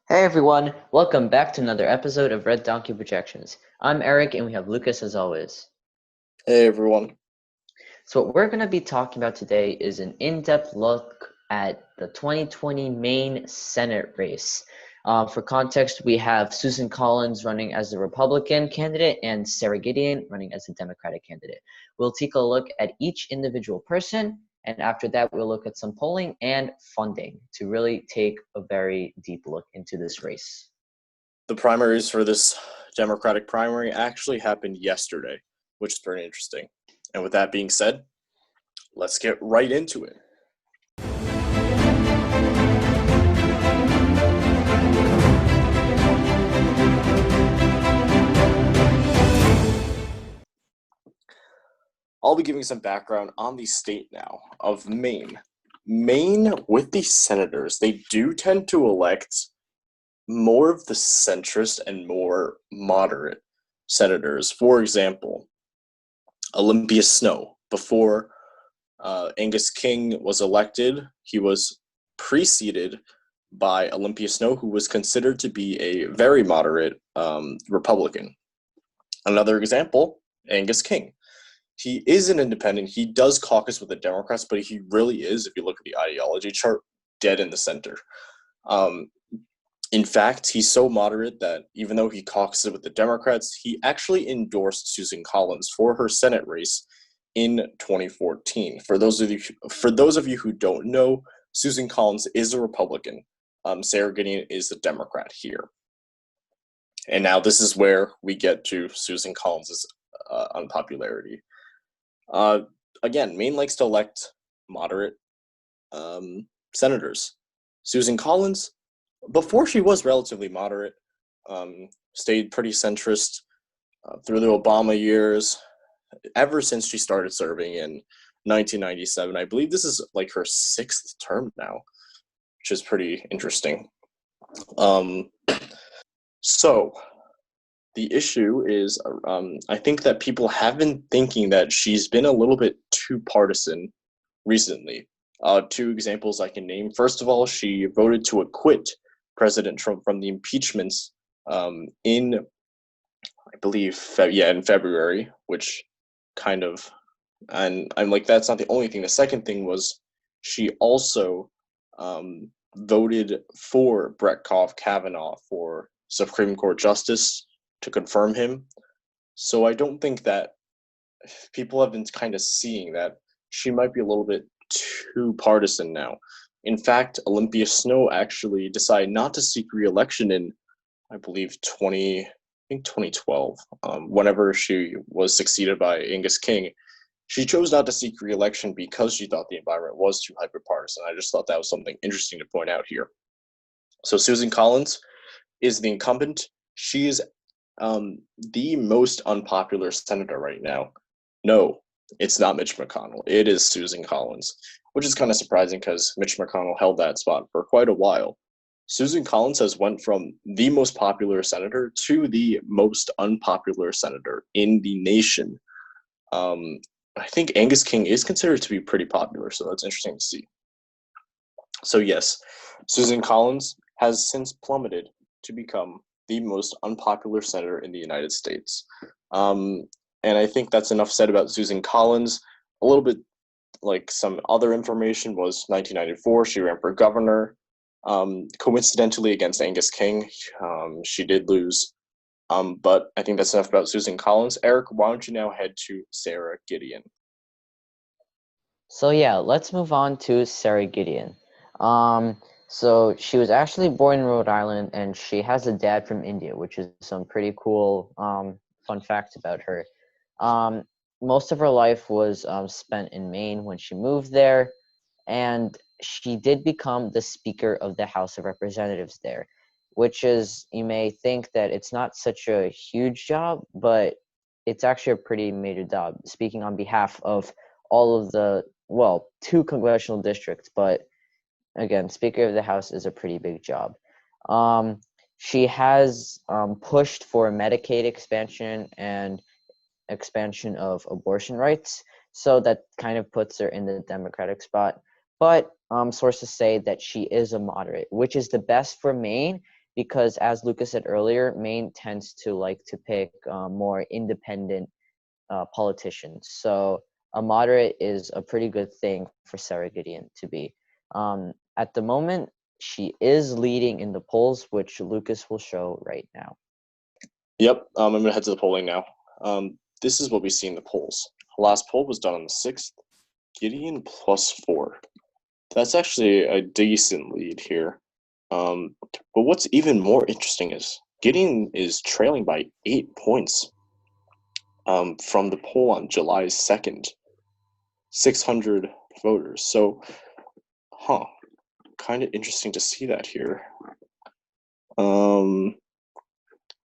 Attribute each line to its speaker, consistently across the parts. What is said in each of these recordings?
Speaker 1: Hey everyone, welcome back to another episode of Red Donkey Projections. I'm Eric and we have Lucas as always.
Speaker 2: Hey everyone.
Speaker 1: So what we're going to be talking about today is an in-depth look at the 2020 Maine Senate race. For context, we have Susan Collins running as the Republican candidate and Sara Gideon running as the Democratic candidate. We'll take a look at each individual person, and after that, we'll look at some polling and funding to really take a very deep look into this race.
Speaker 2: The primaries for this Democratic primary actually happened yesterday, which is pretty interesting. And with that being said, let's get right into it. I'll be giving some background on the state now of Maine. Maine, with the senators, they do tend to elect more of the centrist and more moderate senators. For example, Olympia Snowe, before Angus King was elected, he was preceded by Olympia Snowe, who was considered to be a very moderate Republican. Another example, Angus King. He is an independent. He does caucus with the Democrats, but he really is, if you look at the ideology chart, dead in the center. In fact, he's so moderate that even though he caucuses with the Democrats, he actually endorsed Susan Collins for her Senate race in 2014. For those of you who don't know, Susan Collins is a Republican. Sara Gideon is a Democrat here. And now this is where we get to Susan Collins' unpopularity. Again, Maine likes to elect moderate senators. Susan Collins, before she was relatively moderate, stayed pretty centrist through the Obama years, ever since she started serving in 1997. I believe this is like her 6th term now, which is pretty interesting. So the issue is, I think that people have been thinking that she's been a little bit too partisan recently. 2 examples I can name. First of all, she voted to acquit President Trump from the impeachments in, I believe, in February, which kind of, and I'm like, that's not the only thing. The second thing was she also voted for Brett Kavanaugh for Supreme Court Justice to confirm him. So I don't think that people have been kind of seeing that she might be a little bit too partisan now. In fact, Olympia Snowe actually decided not to seek re-election in, I believe, 2012, whenever she was succeeded by Angus King. She chose not to seek re-election because she thought the environment was too hyper-partisan. I just thought that was something interesting to point out here. So Susan Collins is the incumbent. She is the most unpopular senator right now. No, it's not Mitch McConnell. It is Susan Collins, which is kind of surprising because Mitch McConnell held that spot for quite a while. Susan Collins has went from the most popular senator to the most unpopular senator in the nation. I think Angus King is considered to be pretty popular, so that's interesting to see. So yes, Susan Collins has since plummeted to become the most unpopular senator in the United States. And I think that's enough said about Susan Collins. A little bit like some other information was 1994, she ran for governor, coincidentally against Angus King. She did lose, but I think that's enough about Susan Collins. Eric, why don't you now head to Sara Gideon?
Speaker 1: So yeah, let's move on to Sara Gideon. So she was actually born in Rhode Island, and she has a dad from India, which is some pretty cool fun facts about her. Most of her life was spent in Maine when she moved there, and she did become the Speaker of the House of Representatives there, which is, you may think that it's not such a huge job, but it's actually a pretty major job, speaking on behalf of all of the, well, 2 congressional districts, but again, Speaker of the House is a pretty big job. She has pushed for Medicaid expansion and expansion of abortion rights, so that kind of puts her in the Democratic spot. But sources say that she is a moderate, which is the best for Maine, because, as Lucas said earlier, Maine tends to like to pick more independent politicians. So a moderate is a pretty good thing for Sara Gideon to be. At the moment, she is leading in the polls, which Lucas will show right now.
Speaker 2: Yep, I'm going to head to the polling now. This is what we see in the polls. The last poll was done on the 6th. Gideon +4. That's actually a decent lead here. But what's even more interesting is Gideon is trailing by 8 points from the poll on July 2nd. 600 voters. So, kind of interesting to see that here.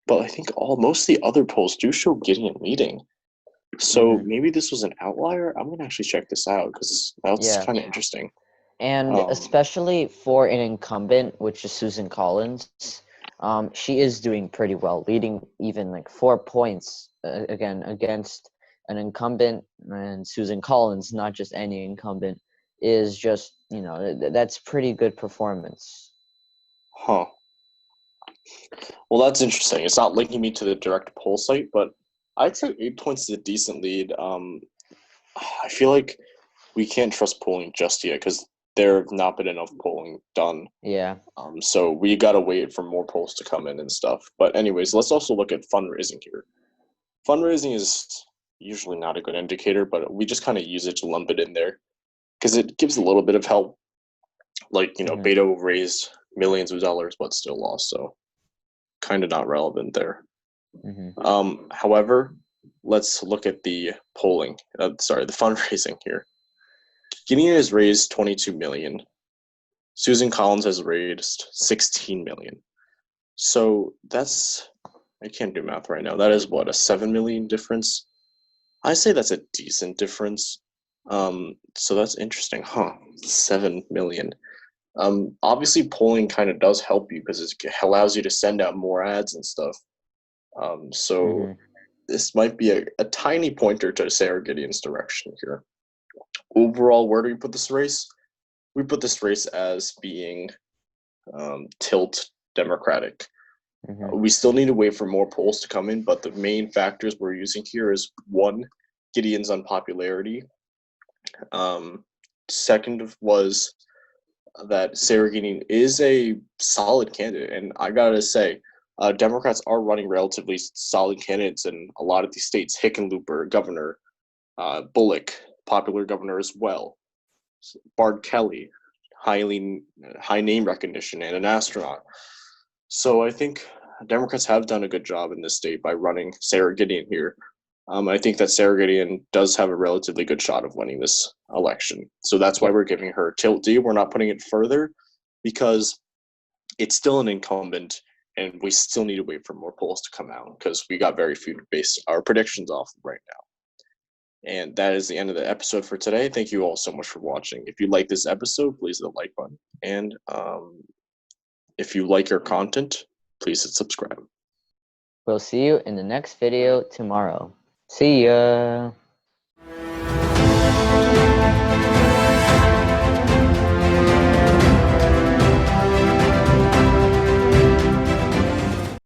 Speaker 2: But I think most of the other polls do show Gideon leading. So maybe this was an outlier. I'm gonna actually check this out because that's kind of interesting.
Speaker 1: And especially for an incumbent, which is Susan Collins, she is doing pretty well, leading even like 4 points again against an incumbent. And Susan Collins, not just any incumbent, is just, that's pretty good performance.
Speaker 2: Well, that's interesting. It's not linking me to the direct poll site, but I'd say 8 points is a decent lead. I feel like we can't trust polling just yet because there have not been enough polling done.
Speaker 1: Yeah.
Speaker 2: So we gotta wait for more polls to come in and stuff. But anyways, let's also look at fundraising here. Fundraising is usually not a good indicator, but we just kind of use it to lump it in there because it gives a little bit of help. Like, Beto raised millions of dollars but still lost, so kind of not relevant there. However, let's look at the polling. The fundraising here. Gideon has raised 22 million. Susan Collins has raised 16 million. So that's, I can't do math right now. That is what, a 7 million difference? I say that's a decent difference. So that's interesting, 7 million. Obviously polling kind of does help you because it allows you to send out more ads and stuff. So this might be a tiny pointer to Sara Gideon's direction here. Overall, where do we put this race? We put this race as being tilt Democratic. We still need to wait for more polls to come in, but the main factors we're using here is 1, Gideon's unpopularity. Second was that Sara Gideon is a solid candidate, and I gotta say, Democrats are running relatively solid candidates in a lot of these states. Hickenlooper, governor, Bullock, popular governor as well. Bard Kelly, high name recognition and an astronaut. So I think Democrats have done a good job in this state by running Sara Gideon here. I think that Sara Gideon does have a relatively good shot of winning this election. So that's why we're giving her tilt D. We're not putting it further because it's still an incumbent and we still need to wait for more polls to come out because we got very few to base our predictions off right now. And that is the end of the episode for today. Thank you all so much for watching. If you like this episode, please hit the like button. And if you like our content, please hit subscribe.
Speaker 1: We'll see you in the next video tomorrow. See ya!